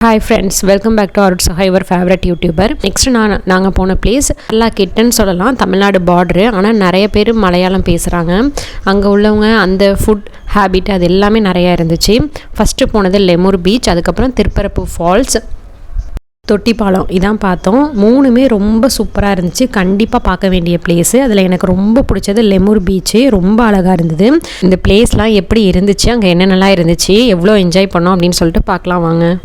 Hi friends, welcome back to our your favourite YouTuber. Next நாங்கள் போன place நல்லா கிட்டன்னு சொல்லலாம், தமிழ்நாடு பார்டரு. ஆனால் நிறைய பேர் மலையாளம் பேசுகிறாங்க. அங்கே உள்ளவங்க அந்த ஃபுட் ஹேபிட் அது எல்லாமே நிறையா இருந்துச்சு. ஃபஸ்ட்டு போனது லெமூர் பீச், அதுக்கப்புறம் திருப்பரப்பு ஃபால்ஸ், தொட்டிப்பாலம் இதான் பார்த்தோம். மூணுமே ரொம்ப சூப்பராக இருந்துச்சு. கண்டிப்பாக பார்க்க வேண்டிய பிளேஸு. அதில் எனக்கு ரொம்ப பிடிச்சது லெமூர் பீச்சு. ரொம்ப அழகாக இருந்தது. இந்த பிளேஸ்லாம் எப்படி இருந்துச்சு, அங்கே என்னென்னலாம் இருந்துச்சு, எவ்வளோ என்ஜாய் பண்ணோம் அப்படின்னு சொல்லிட்டு பார்க்கலாம் வாங்க.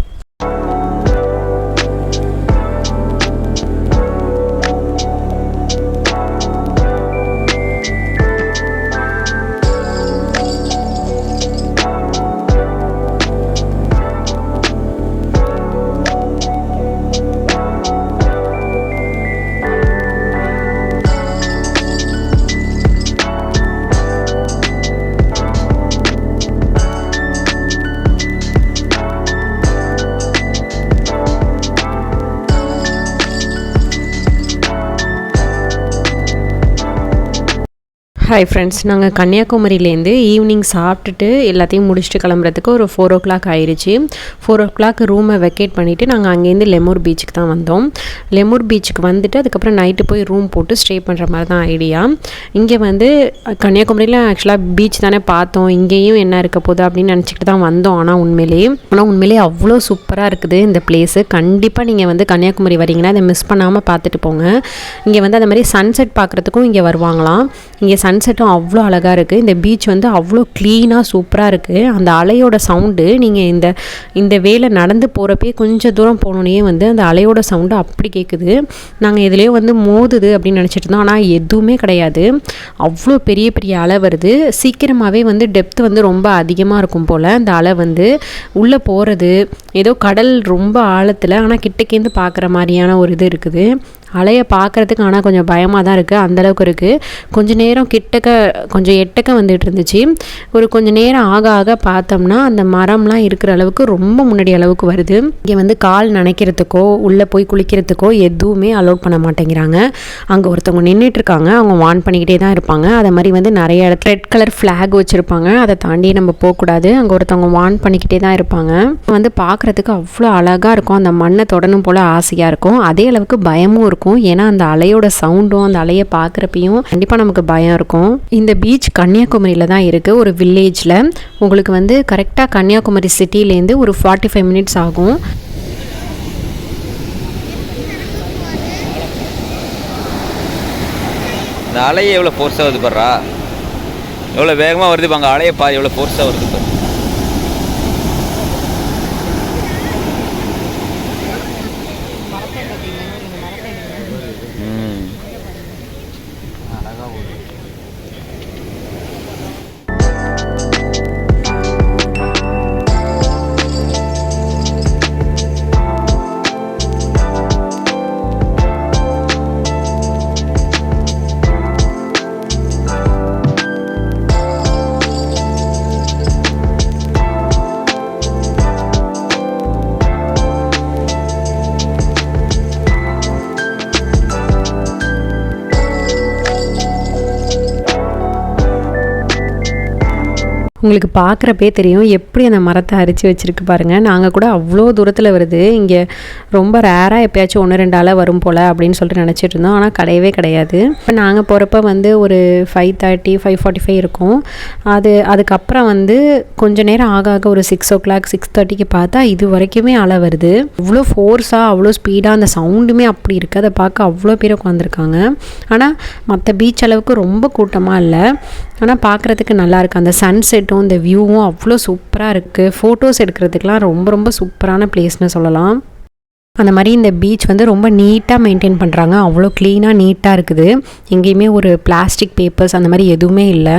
ஹாய் ஃப்ரெண்ட்ஸ், நாங்கள் கன்னியாகுமரியிலேருந்து ஈவினிங் சாப்பிட்டுட்டு எல்லாத்தையும் முடிச்சுட்டு கிளம்புறதுக்கு ஒரு 4 o'clock ஆயிடுச்சு. 4 o'clock ரூமை வெக்கேட் பண்ணிவிட்டு நாங்கள் அங்கேருந்து லெமூர் பீச்சுக்கு தான் வந்தோம். லெமூர் பீச்சுக்கு வந்துட்டு அதுக்கப்புறம் நைட்டு போய் ரூம் போட்டு ஸ்டே பண்ணுற மாதிரி தான் ஐடியா. இங்கே கன்னியாகுமரியில் ஆக்சுவலாக பீச் தானே பார்த்தோம், இங்கேயும் என்ன இருக்க போகுது அப்படின்னு நினச்சிக்கிட்டு தான் வந்தோம். ஆனால் உண்மையிலேயே அவ்வளோ சூப்பராக இருக்குது இந்த பிளேஸு. கண்டிப்பாக நீங்கள் கன்னியாகுமரி வரீங்கன்னா அதை மிஸ் பண்ணாமல் பார்த்துட்டு போங்க. இங்கே அந்த மாதிரி சன்செட் பார்க்குறதுக்கும் இங்கே வருவாங்களாம். இங்கே சன்செட்டும் அவ்வளோ அழகாக இருக்குது. இந்த பீச் அவ்வளோ க்ளீனாக சூப்பராக இருக்குது. அந்த அலையோட சவுண்டு நீங்கள் இந்த வேலை நடந்து போகிறப்பே கொஞ்சம் தூரம் போனோன்னே அந்த அலையோட சவுண்டு அப்படி கேட்குது. நாங்கள் இதுலேயே மோதுது அப்படின்னு நினச்சிட்டு இருந்தோம். ஆனால் எதுவுமே கிடையாது. அவ்வளோ பெரிய பெரிய அலை வருது. சீக்கிரமாகவே டெப்த் ரொம்ப அதிகமாக இருக்கும் போல். அந்த அலை உள்ளே போகிறது ஏதோ கடல் ரொம்ப ஆழத்தில், ஆனால் கிட்டக்கேந்து பார்க்குற மாதிரியான ஒரு இது இருக்குது. அலையை பார்க்குறதுக்கு ஆனால் கொஞ்சம் பயமாக தான் இருக்குது. அந்தளவுக்கு இருக்குது. கொஞ்சம் நேரம் கொஞ்சம் எட்டக்க வந்துட்டு இருந்துச்சு. கொஞ்சம் நேரம் ஆக ஆக பார்த்தோம்னா அந்த மரம்லாம் இருக்கிற அளவுக்கு ரொம்ப முன்னாடி அளவுக்கு வருது. இங்கே கால் நனைக்கிறதுக்கோ உள்ளே போய் குளிக்கிறதுக்கோ எதுவுமே அலோட் பண்ண மாட்டேங்கிறாங்க. அங்கே ஒருத்தவங்க நின்றுட்டுருக்காங்க. அவங்க வான் பண்ணிக்கிட்டே தான் இருப்பாங்க. அதை மாதிரி நிறைய ரெட் கலர் ஃப்ளாக் வச்சுருப்பாங்க. அதை தாண்டி நம்ம போகக்கூடாது. அங்கே ஒருத்தவங்க வான் பண்ணிக்கிட்டே தான் இருப்பாங்க. பார்க்குறதுக்கு அவ்வளோ அழகாக இருக்கும். அந்த மண்ணை தொடணும் போல் ஆசையாக இருக்கும். அதே அளவுக்கு பயமும் இருக்கும். ஏன்னா அந்த அலையோட சவுண்டும் அந்த அலையை பார்க்குறப்பையும் கண்டிப்பாக நமக்கு பயம் இருக்கும். இந்த பீச் கன்னியாகுமரியில் தான் இருக்குது, ஒரு வில்லேஜில். உங்களுக்கு கரெக்டாக கன்னியாகுமரி சிட்டிலேருந்து ஒரு 45 minutes ஆகும். இந்த அலையை எவ்வளோ ஃபோர்ஸாக வருது பாடுறா, எவ்வளோ வேகமாக வருது. அங்கே அலையை பாரு எவ்வளோ ஃபோர்ஸாக வருது பாரு. உங்களுக்கு பார்க்குறப்பே தெரியும் எப்படி அந்த மரத்தை அரிச்சு வச்சுருக்கு பாருங்கள். நாங்கள் கூட அவ்வளோ தூரத்தில் வருது. இங்கே ரொம்ப ரேராக எப்போயாச்சும் 1-2 அலை வரும் போல் அப்படின்னு சொல்லிட்டு நினச்சிட்டு இருந்தோம். ஆனால் கிடையவே கிடையாது. இப்போ நாங்கள் போகிறப்ப ஒரு 5:30 5:45 இருக்கும். அதுக்கப்புறம் கொஞ்சம் நேரம் ஆக ஆக ஒரு 6 o'clock 6:30க்கு பார்த்தா இது வரைக்குமே அலை வருது. அவ்வளோ ஃபோர்ஸாக அவ்வளோ ஸ்பீடாக அந்த சவுண்டுமே அப்படி இருக்குது. அதை பார்க்க அவ்வளோ பேர் உட்காந்துருக்காங்க. ஆனால் மற்ற பீச் அளவுக்கு ரொம்ப கூட்டமாக இல்லை. ஆனால் பார்க்குறதுக்கு நல்லாயிருக்கு. அந்த சன்செட்டும் இந்த வியூவும் அவ்வளோ சூப்பராக இருக்குது. ஃபோட்டோஸ் எடுக்கிறதுக்கெலாம் ரொம்ப ரொம்ப சூப்பரான பிளேஸ்னு சொல்லலாம். அந்த மாதிரி இந்த பீச் ரொம்ப நீட்டாக மெயின்டைன் பண்ணுறாங்க. அவ்வளோ க்ளீனாக நீட்டாக இருக்குது. எங்கேயுமே ஒரு பிளாஸ்டிக் பேப்பர்ஸ் அந்த மாதிரி எதுவுமே இல்லை.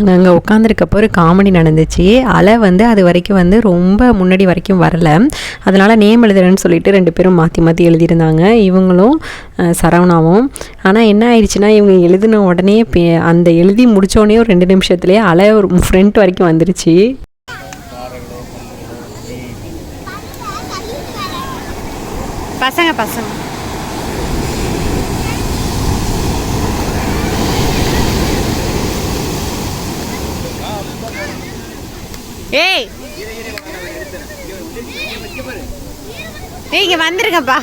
நாங்கள் உட்காந்துருக்கப்போ ஒரு காமெடி நடந்துச்சு. அலை வந்து அது வரைக்கும் வந்து ரொம்ப முன்னாடி வரைக்கும் வரல. அதனால் நேம் எழுதுறேன்னு சொல்லிட்டு 2 பேரும் மாற்றி மாற்றி எழுதியிருந்தாங்க, இவங்களும் சரவணாவும். ஆனால் என்ன ஆயிடுச்சுன்னா, இவங்க எழுதின உடனே அந்த எழுதி முடித்தோடனே ஒரு 2 நிமிஷத்துலேயே அலை ஒரு ஃப்ரண்ட் வரைக்கும் வந்துருச்சு. பசங்க ஏய் இங்கே வந்துருங்கப்பா.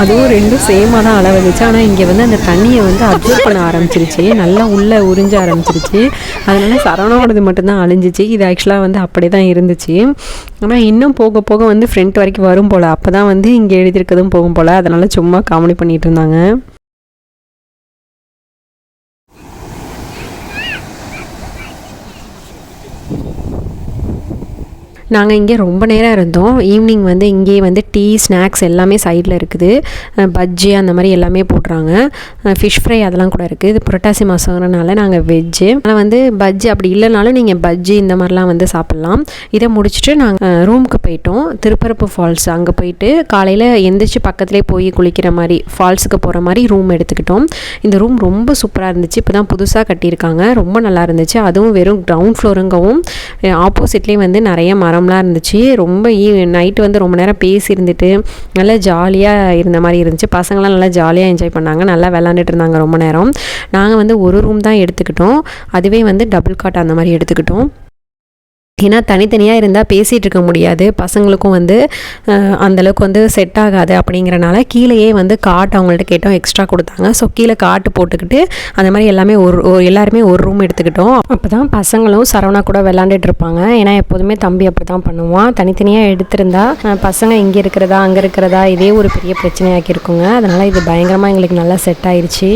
அதுவும் 2ம் சேமாக தான் அளவு வந்துச்சு. ஆனால் இங்கே வந்து அந்த தண்ணியை வந்து அப்சர்வ் பண்ண ஆரம்பிச்சிருச்சு, நல்லா உள்ளே உறிஞ்ச ஆரம்பிச்சிருச்சு. அதனால சரவணாவோடது மட்டும்தான் அழிஞ்சிச்சு. இது ஆக்சுவலாக வந்து அப்படி தான் இருந்துச்சு. ஆனால் இன்னும் போக போக வந்து ஃப்ரண்ட் வரைக்கும் வரும் போல், அப்போ தான் வந்து இங்கே எழுதியிருக்கதும் போகும் போல். அதனால் சும்மா காமெடி பண்ணிகிட்டு இருந்தாங்க. நாங்கள் இங்கே ரொம்ப நேரம் இருந்தோம். ஈவினிங் வந்து இங்கேயே வந்து டீ, ஸ்நாக்ஸ் எல்லாமே சைடில் இருக்குது. பஜ்ஜி அந்த மாதிரி எல்லாமே போடுறாங்க. ஃபிஷ் ஃப்ரை அதெல்லாம் கூட இருக்குது. இது புரட்டாசி மாதங்கிறனால நாங்கள் வெஜ்ஜு. ஆனால் வந்து பஜ்ஜி அப்படி இல்லைனாலும் நீங்கள் பஜ்ஜி இந்த மாதிரிலாம் வந்து சாப்பிட்லாம். இதை முடிச்சுட்டு நாங்கள் ரூமுக்கு போயிட்டோம். திருப்பரப்பு ஃபால்ஸ் அங்கே போயிட்டு காலையில் எந்திரிச்சு பக்கத்துலேயே போய் குளிக்கிற மாதிரி, ஃபால்ஸுக்கு போகிற மாதிரி ரூம் எடுத்துக்கிட்டோம். இந்த ரூம் ரொம்ப சூப்பராக இருந்துச்சு. இப்போ தான் புதுசாக கட்டியிருக்காங்க, ரொம்ப நல்லா இருந்துச்சு. அதுவும் வெறும் கிரவுண்ட் ஃப்ளோருங்கவும் ஆப்போசிட்லேயே வந்து நிறைய மரம்லாம் இருந்துச்சு. ரொம்ப நைட்டு வந்து ரொம்ப நேரம் பேசியிருந்துட்டு நல்லா ஜாலியாக இருந்த மாதிரி இருந்துச்சு. பசங்களாம் நல்லா ஜாலியாக என்ஜாய் பண்ணாங்க, நல்லா விளாண்டுட்டு இருந்தாங்க ரொம்ப நேரம். நாங்கள் வந்து ஒரு ரூம் தான் எடுத்துக்கிட்டோம். அதுவே வந்து டபுள் காட் அந்த மாதிரி எடுத்துக்கிட்டோம். ஏன்னா தனித்தனியாக இருந்தால் பேசிகிட்டு இருக்க முடியாது, பசங்களுக்கும் வந்து அந்தளவுக்கு வந்து செட் ஆகாது. அப்படிங்கிறனால கீழேயே வந்து காட்டு அவங்கள்ட்ட கேட்டோம், எக்ஸ்ட்ரா கொடுத்தாங்க. ஸோ கீழே காட்டு போட்டுக்கிட்டு அந்த மாதிரி எல்லாமே எல்லாருமே ஒரு ரூம் எடுத்துக்கிட்டோம். அப்போ தான் பசங்களும் சரவணா கூட விளாண்டுட்டு இருப்பாங்க. ஏன்னா எப்போதுமே தம்பி அப்படி தான் பண்ணுவான். தனித்தனியாக எடுத்திருந்தா பசங்க இங்கே இருக்கிறதா அங்கே இருக்கிறதா இதே ஒரு பெரிய பிரச்சனையாக்கி இருக்குங்க. அதனால் இது பயங்கரமாக எங்களுக்கு நல்லா செட் ஆயிடுச்சு.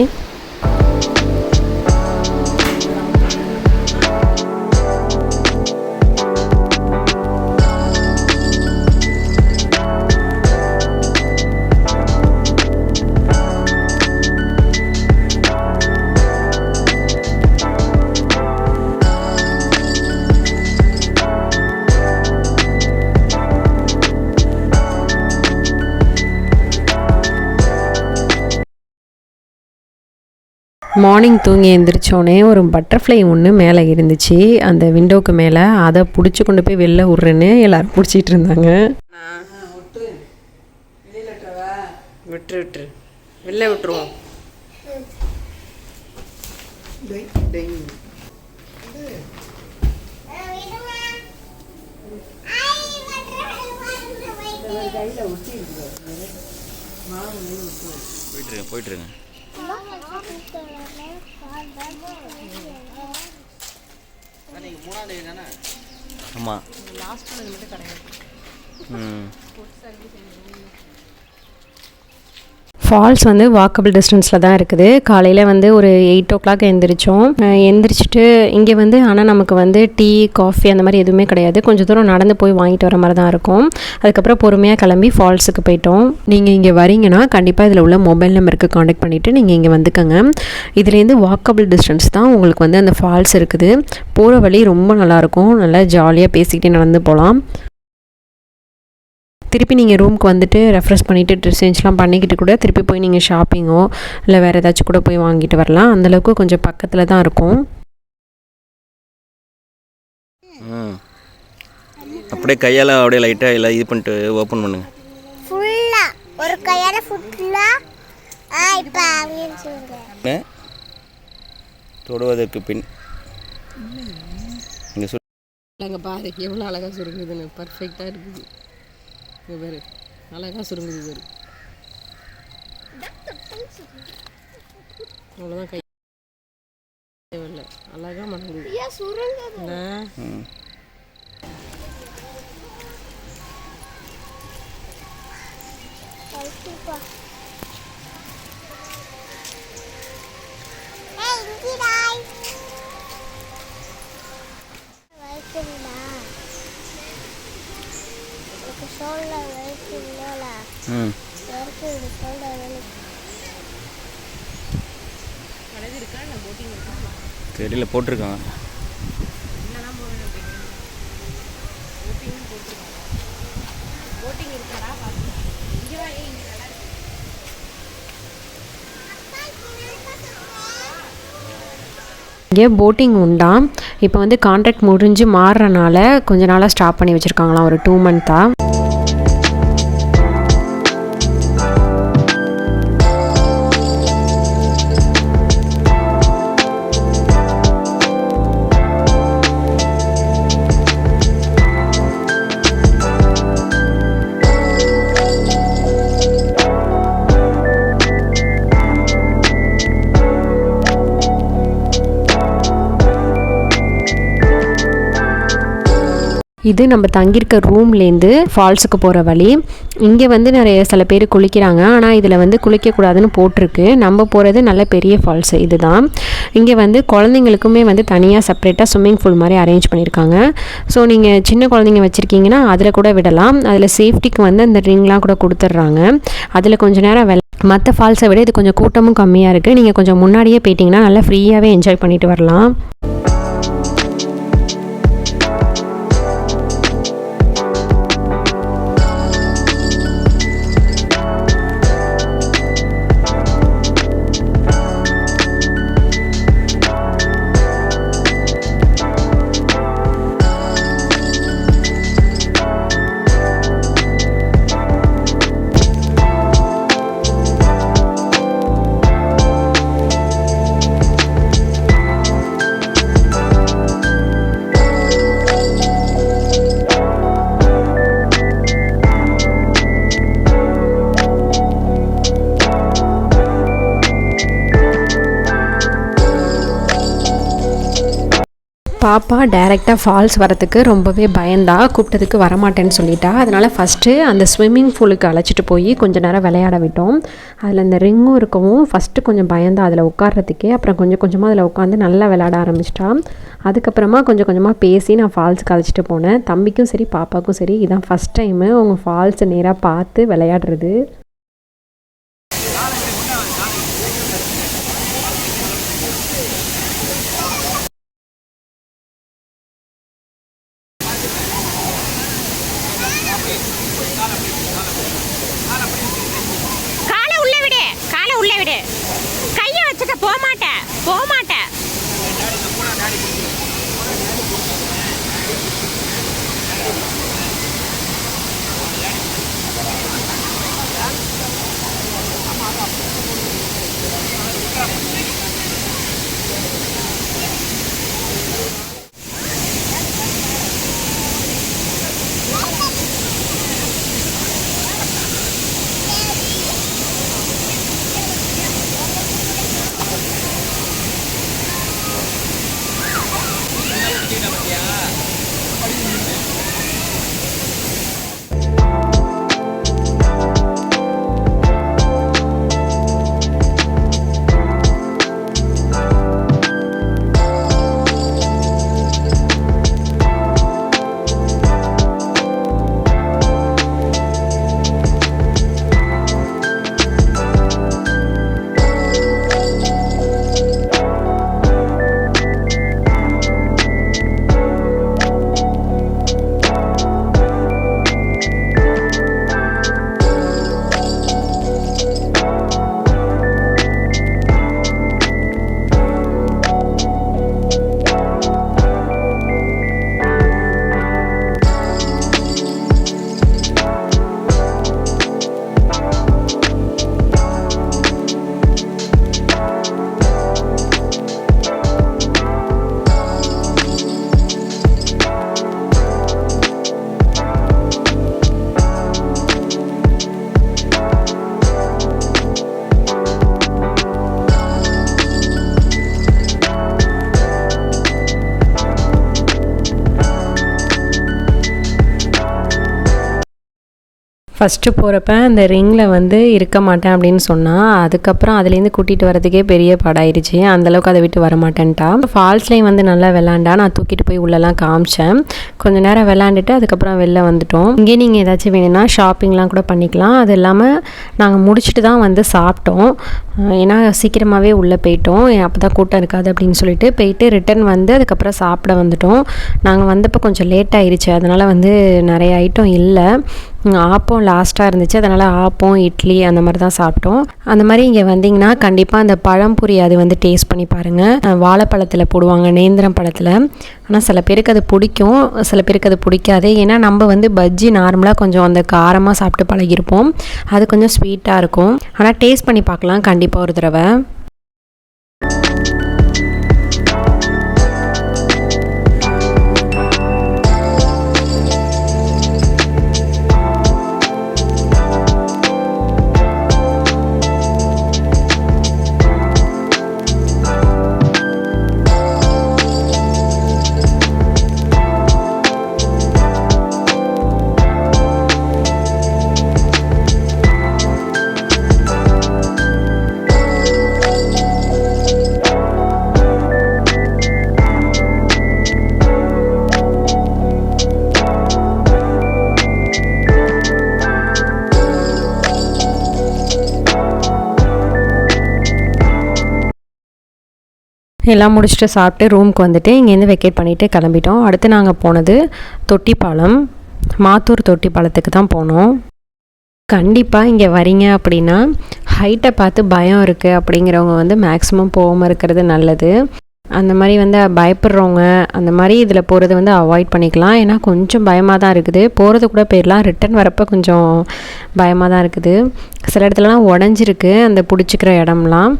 மார்னிங் தூங்கி எழுந்திரிச்சோடனே ஒரு பட்டர்ஃப்ளை ஒன்று மேலே இருந்துச்சு அந்த விண்டோவுக்கு மேலே. அதை பிடிச்சி கொண்டு போய் வெளில விட்றேன்னு எல்லோரும் பிடிச்சிட்டு இருந்தாங்க. விட்டுரு வெளில விட்டுருவோம். போயிட்டுருங்க. ஆமாம், ஃபால்ஸ் வந்து வாக்கபிள் டிஸ்டன்ஸில் தான் இருக்குது. காலையில் வந்து ஒரு 8 o'clock எழுந்திரிச்சோம். எந்திரிச்சிட்டு இங்கே வந்து ஆனால் நமக்கு வந்து டீ, காஃபி அந்த மாதிரி எதுவுமே கிடையாது. கொஞ்சம் தூரம் நடந்து போய் வாங்கிட்டு வர மாதிரி தான் இருக்கும். அதுக்கப்புறம் பொறுமையாக கிளம்பி ஃபால்ஸுக்கு போயிட்டோம். நீங்கள் இங்கே வரீங்கன்னா கண்டிப்பாக இதில் உள்ள மொபைல் நம்பருக்கு காண்டாக்ட் பண்ணிவிட்டு நீங்கள் இங்கே வந்துக்கோங்க. இதுலேருந்து வாக்கபிள் டிஸ்டன்ஸ் தான் உங்களுக்கு வந்து அந்த ஃபால்ஸ் இருக்குது. போகிற வழி ரொம்ப நல்லாயிருக்கும், நல்லா ஜாலியாக பேசிக்கிட்டே நடந்து போகலாம். திருப்பி நீங்கள் ரூமுக்கு வந்துட்டு ரெஃப்ரெஷ் பண்ணிவிட்டு ட்ரெஸ் சேஞ்ச்லாம் பண்ணிக்கிட்டு கூட திருப்பி போய் நீங்கள் ஷாப்பிங்கோ இல்லை வேறு ஏதாச்சும் கூட போய் வாங்கிட்டு வரலாம். அந்தளவுக்கு கொஞ்சம் பக்கத்தில் தான் இருக்கும். அப்படியே கையால் அப்படியே லைட்டாக இல்லை இது பண்ணிட்டு ஓப்பன் பண்ணுங்க. ஃபுல்லாக ஒரு கையால் ஃபுல்லாக இப்போ அப்படின்னு சொல்லுங்க. தொடுவதற்கு பின் இங்கே சொல்லுங்க பாரு எவ்வளோ அழகாக சுருங்குதுன்னு. பர்ஃபெக்டாக இருக்குது. வேறு அழகாக சுருங்குது வேறு. அவ்வளோதான் கை தேவையில்லை, அழகாக மணங்குது. தெரியல, போட்டிருக்காங்க. இங்கே போட்டிங் உண்டாம். இப்போ வந்து கான்ட்ராக்ட் முடிஞ்சு மாறுறனால கொஞ்ச நாளாக ஸ்டாப் பண்ணி வச்சுருக்காங்களாம், ஒரு 2 மந்த்தாக. இது நம்ம தங்கியிருக்க ரூம்லேருந்து ஃபால்ஸுக்கு போகிற வழி. இங்கே வந்து நிறைய சில பேர் குளிக்கிறாங்க, ஆனால் இதில் வந்து குளிக்கக்கூடாதுன்னு போட்டிருக்கு. நம்ம போகிறது நல்ல பெரிய ஃபால்ஸு இதுதான். இங்கே வந்து குழந்தைங்களுக்குமே வந்து தனியாக செப்பரேட்டாக ஸ்விம்மிங் பூல் மாதிரி அரேஞ்ச் பண்ணியிருக்காங்க. ஸோ நீங்கள் சின்ன குழந்தைங்க வச்சுருக்கீங்கன்னா அதில் கூட விடலாம். அதில் சேஃப்டிக்கு வந்து அந்த ரிங்லாம் கூட கொடுத்துட்றாங்க. அதில் கொஞ்சம் நேரம் மற்ற ஃபால்ஸை விட இது கொஞ்சம் கூட்டமும் கம்மியாக இருக்குது. நீங்கள் கொஞ்சம் முன்னாடியே போயிட்டிங்கன்னா நல்லா ஃப்ரீயாகவே என்ஜாய் பண்ணிட்டு வரலாம். பாப்பா டைரெக்டாக ஃபால்ஸ் வரத்துக்கு ரொம்பவே பயந்தா, கூப்பிட்டதுக்கு வரமாட்டேன்னு சொல்லிட்டா. அதனால் ஃபஸ்ட்டு அந்த ஸ்விம்மிங் பூலுக்கு அழைச்சிட்டு போய் கொஞ்சம் நேரம் விளையாட விட்டோம். அதில் அந்த ரிங்கும் இருக்கவும் ஃபஸ்ட்டு கொஞ்சம் பயந்தா அதில் உட்கார்றதுக்கே. அப்புறம் கொஞ்சம் கொஞ்சமாக அதில் உட்காந்து நல்லா விளையாட ஆரம்பிச்சிட்டா. அதுக்கப்புறமா கொஞ்சம் கொஞ்சமாக பேசி நான் ஃபால்ஸுக்கு அழைச்சிட்டு போனேன். தம்பிக்கும் சரி பாப்பாவுக்கும் சரி இதான் ஃபஸ்ட் டைமு அவங்க ஃபால்ஸை நேராக பார்த்து விளையாடுறது. காலை உள்ள விடு, காலை உள்ள விடு. கையை வச்சுக்க, போக மாட்டேன், போக மாட்டேன். ஃபஸ்ட்டு போகிறப்ப அந்த ரிங்கில் வந்து இருக்க மாட்டேன் அப்படின்னு சொன்னால், அதுக்கப்புறம் அதுலேருந்து கூட்டிகிட்டு வரதுக்கே பெரிய பாடாயிருச்சு. அந்தளவுக்கு அதை விட்டு வரமாட்டேன்ட்டா. ஃபால்ஸ்லேயும் வந்து நல்லா விளாண்டா. நான் தூக்கிட்டு போய் உள்ளெல்லாம் காமிச்சேன். கொஞ்சம் நேரம் விளாண்டுட்டு அதுக்கப்புறம் வெளில வந்துட்டோம். இங்கே நீங்கள் ஏதாச்சும் வேணும்னா ஷாப்பிங்லாம் கூட பண்ணிக்கலாம். அது இல்லாமல் நாங்கள் முடிச்சுட்டு தான் வந்து சாப்பிட்டோம். ஏன்னா சீக்கிரமாகவே உள்ளே போயிட்டோம். அப்போ தான் கூட்டம் இருக்காது அப்படின்னு சொல்லிட்டு போயிட்டு ரிட்டன் வந்து அதுக்கப்புறம் சாப்பிட வந்துட்டோம். நாங்கள் வந்தப்போ கொஞ்சம் லேட் ஆயிடுச்சு. அதனால் வந்து நிறைய ஐட்டம் இல்லை. ஆப்பம் லாஸ்ட்டாக இருந்துச்சு. அதனால் ஆப்பம் இட்லி அந்த மாதிரி தான் சாப்பிட்டோம். அந்த மாதிரி இங்கே வந்தீங்கன்னா கண்டிப்பாக அந்த பழம்புரி அது வந்து டேஸ்ட் பண்ணி பாருங்கள். வாழைப்பழத்தில் போடுவாங்க, நேந்திரம் பழத்தில். ஆனால் சில பேருக்கு அது பிடிக்கும், சில பேருக்கு அது பிடிக்காது. ஏன்னா நம்ம வந்து பஜ்ஜி நார்மலாக கொஞ்சம் அந்த காரமாக சாப்பிட்டு பழகிருப்போம். அது கொஞ்சம் ஸ்வீட்டாக இருக்கும். ஆனால் டேஸ்ட் பண்ணி பார்க்கலாம் கண்டிப்பாக ஒரு தடவை. எல்லாம் முடிச்சுட்டு சாப்பிட்டு ரூமுக்கு வந்துட்டு இங்கேருந்து வெக்கேட் பண்ணிவிட்டு கிளம்பிட்டோம். அடுத்து நாங்கள் போனது தொட்டிப்பாலம், மாத்தூர் தொட்டிப்பாலத்துக்கு தான் போனோம். கண்டிப்பாக இங்கே வரீங்க அப்படின்னா ஹைட்டை பார்த்து பயம் இருக்குது அப்படிங்கிறவங்க வந்து மேக்ஸிமம் போகாமல் இருக்கிறது நல்லது. அந்த மாதிரி வந்து பயப்படுறவங்க அந்த மாதிரி இதில் போகிறது வந்து அவாய்ட் பண்ணிக்கலாம். ஏன்னா கொஞ்சம் பயமாக தான் இருக்குது. போகிறது கூட போயிடலாம், ரிட்டன் வரப்போ கொஞ்சம் பயமாக தான் இருக்குது. சில இடத்துலலாம் உடஞ்சிருக்கு அந்த பிடிச்சிக்கிற இடம்லாம்.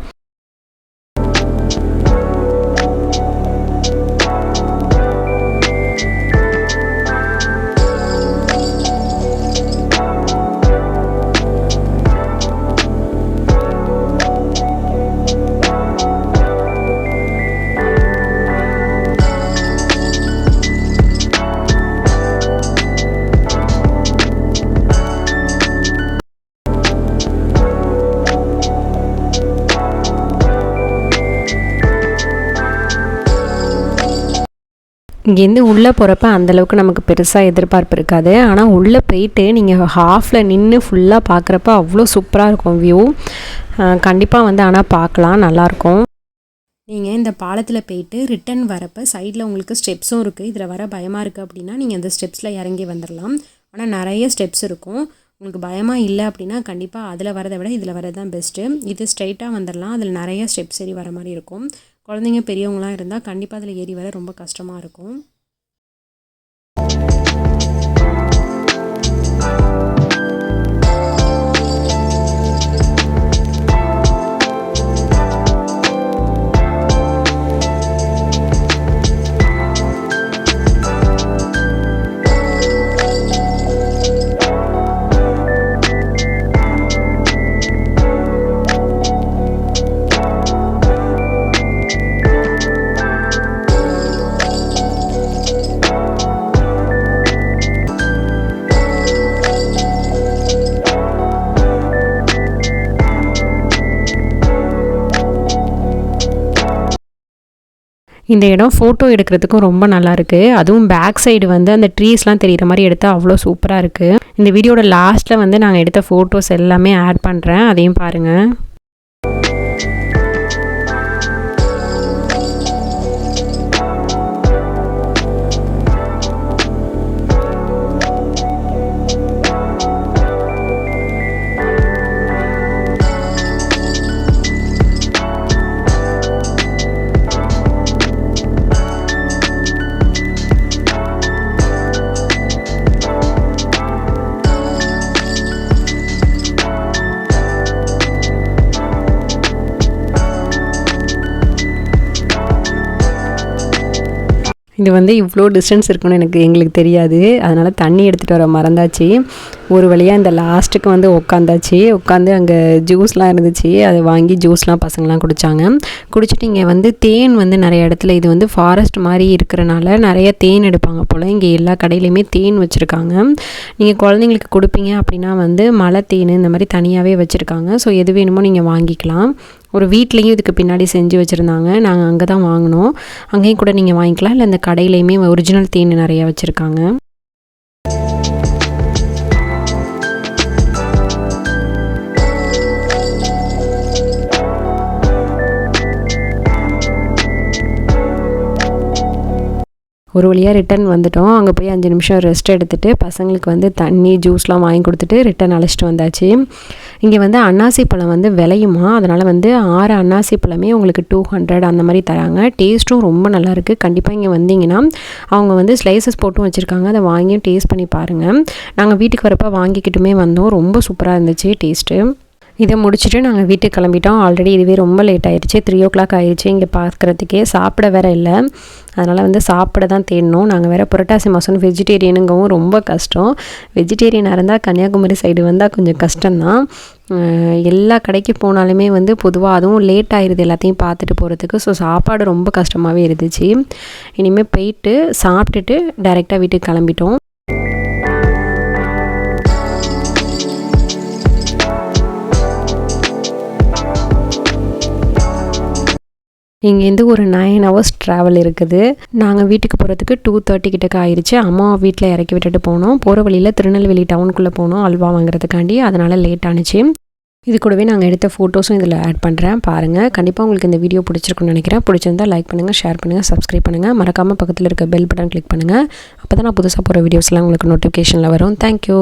இங்கேருந்து உள்ளே போகிறப்ப அந்தளவுக்கு நமக்கு பெருசாக எதிர்பார்ப்பு இருக்காது. ஆனால் உள்ளே போயிட்டு நீங்கள் ஹாஃபில் நின்று ஃபுல்லாக பார்க்குறப்ப அவ்வளோ சூப்பராக இருக்கும் வியூ. கண்டிப்பாக வந்து ஆனால் பார்க்கலாம், நல்லாயிருக்கும். நீங்கள் இந்த பாலத்தில் போயிட்டு ரிட்டன் வரப்போ சைடில் உங்களுக்கு ஸ்டெப்ஸும் இருக்குது. இதில் வர பயமாக இருக்குது அப்படின்னா நீங்கள் அந்த ஸ்டெப்ஸில் இறங்கி வந்துடலாம். ஆனால் நிறைய ஸ்டெப்ஸ் இருக்கும். உங்களுக்கு பயமாக இல்லை அப்படின்னா கண்டிப்பாக அதில் வரதை விட இதில் வரது தான் பெஸ்ட்டு. இது ஸ்ட்ரைட்டாக வந்துடலாம். அதில் நிறைய ஸ்டெப்ஸ் ஏறி வர மாதிரி இருக்கும். குழந்தைங்க பெரியவங்களாம் இருந்தால் கண்டிப்பாக அதில் ஏறி வர ரொம்ப கஷ்டமாக இருக்கும். இந்த இடம் ஃபோட்டோ எடுக்கிறதுக்கும் ரொம்ப நல்லாயிருக்கு. அதுவும் பேக் சைடு வந்து அந்த ட்ரீஸ்லாம் தெரிகிற மாதிரி எடுத்தால் அவ்வளோ சூப்பராக இருக்குது. இந்த வீடியோட லாஸ்ட்டில் வந்து நாங்கள் எடுத்த ஃபோட்டோஸ் எல்லாமே ஆட் பண்ணுறேன், அதையும் பாருங்கள். இது வந்து இவ்வளோ டிஸ்டன்ஸ் இருக்குன்னு எங்களுக்கு தெரியாது. அதனால் தண்ணி எடுத்துகிட்டு வர மறந்தாச்சு. ஒரு வழியாக இந்த லாஸ்ட்டுக்கு வந்து உட்காந்தாச்சு. உட்காந்து அங்கே ஜூஸ்லாம் இருந்துச்சு, அதை வாங்கி ஜூஸ்லாம் பசங்களாம் குடித்தாங்க. குடிச்சிட்டு இங்கே வந்து தேன் வந்து நிறைய இடத்துல இது வந்து ஃபாரஸ்ட் மாதிரி இருக்கிறனால நிறைய தேன் எடுப்பாங்க போல். இங்கே எல்லா கடையிலையுமே தேன் வச்சுருக்காங்க. நீங்கள் குழந்தைங்களுக்கு கொடுப்பீங்க அப்படின்னா வந்து மலை தேன் இந்த மாதிரி தனியாகவே வச்சுருக்காங்க. ஸோ எது வேணுமோ நீங்கள் வாங்கிக்கலாம். ஒரு வீட்லேயும் இதுக்கு பின்னாடி செஞ்சு வச்சுருந்தாங்க. நாங்கள் அங்கே தான் வாங்கினோம். அங்கேயும் கூட நீங்கள் வாங்கிக்கலாம். இல்லை இந்த கடையிலையுமே ஒரிஜினல் தேன் நிறையா வச்சுருக்காங்க. ஒரு வழியாக ரிட்டன் வந்துட்டோம். அங்கே போய் 5 நிமிஷம் ரெஸ்ட் எடுத்துகிட்டு பசங்களுக்கு வந்து தண்ணி ஜூஸ்லாம் வாங்கி கொடுத்துட்டு ரிட்டன் அழைச்சிட்டு வந்தாச்சு. இங்கே வந்து அன்னாசி பழம் வந்து விளையுமா, அதனால் வந்து 6 அன்னாசி பழமே உங்களுக்கு 200 அந்த மாதிரி தராங்க. டேஸ்ட்டும் ரொம்ப நல்லாயிருக்கு. கண்டிப்பாக இங்கே வந்தீங்கன்னா அவங்க வந்து ஸ்லைசஸ் போட்டும் வச்சுருக்காங்க. அதை வாங்கியும் டேஸ்ட் பண்ணி பாருங்கள். நாங்கள் வீட்டுக்கு வரப்போ வாங்கிக்கிட்டுமே வந்தோம். ரொம்ப சூப்பராக இருந்துச்சு டேஸ்ட்டு. இதை முடிச்சுட்டு நாங்கள் வீட்டுக்கு கிளம்பிட்டோம். ஆல்ரெடி இதுவே ரொம்ப லேட் ஆயிடுச்சு. 3 o'clock ஆயிடுச்சு. இங்கே பார்க்குறதுக்கே சாப்பிட வேற இல்லை. அதனால் வந்து சாப்பிட தான் தேடணும். நாங்கள் வேறு புரட்டாசி மாதம் வெஜிடேரியனுங்கவும் ரொம்ப கஷ்டம். வெஜிடேரியனாக இருந்தால் கன்னியாகுமரி சைடு வந்தால் கொஞ்சம் கஷ்டம்தான். எல்லா கடைக்கு போனாலுமே வந்து பொதுவாக அதுவும் லேட் ஆயிடுது எல்லாத்தையும் பார்த்துட்டு போகிறதுக்கு. ஸோ சாப்பாடு ரொம்ப கஷ்டமாகவே இருந்துச்சு. இனிமேல் போயிட்டு சாப்பிட்டுட்டு டைரெக்டாக வீட்டுக்கு கிளம்பிட்டோம். இங்கேருந்து ஒரு 9 hours ட்ராவல் இருக்குது. நாங்கள் வீட்டுக்கு போகிறதுக்கு 2:30 கிட்டக்க ஆயிடுச்சு. அம்மா வீட்டில் இறக்கி விட்டுட்டு போனோம். போகிற வழியில் திருநெல்வேலி டவுனுக்குள்ளே போனோம் அல்வா வாங்குறதுக்காண்டி. அதனால் லேட் ஆனிச்சு. இது கூடவே நாங்கள் எடுத்த ஃபோட்டோஸும் இதில் ஆட் பண்ணுறேன் பாருங்கள். கண்டிப்பாக உங்களுக்கு இந்த வீடியோ பிடிச்சிருக்குன்னு நினைக்கிறேன். பிடிச்சிருந்தா லைக் பண்ணுங்கள், ஷேர் பண்ணுங்கள், சப்ஸ்கிரைப் பண்ணுங்கள். மறக்காமல் பக்கத்தில் இருக்க பெல் பட்டன் கிளிக் பண்ணுங்கள். அப்போ தான் நான் புதுசாக போகிற வீடியோஸ்லாம் உங்களுக்கு நோட்டிஃபிகேஷனில் வரும். தேங்க்யூ.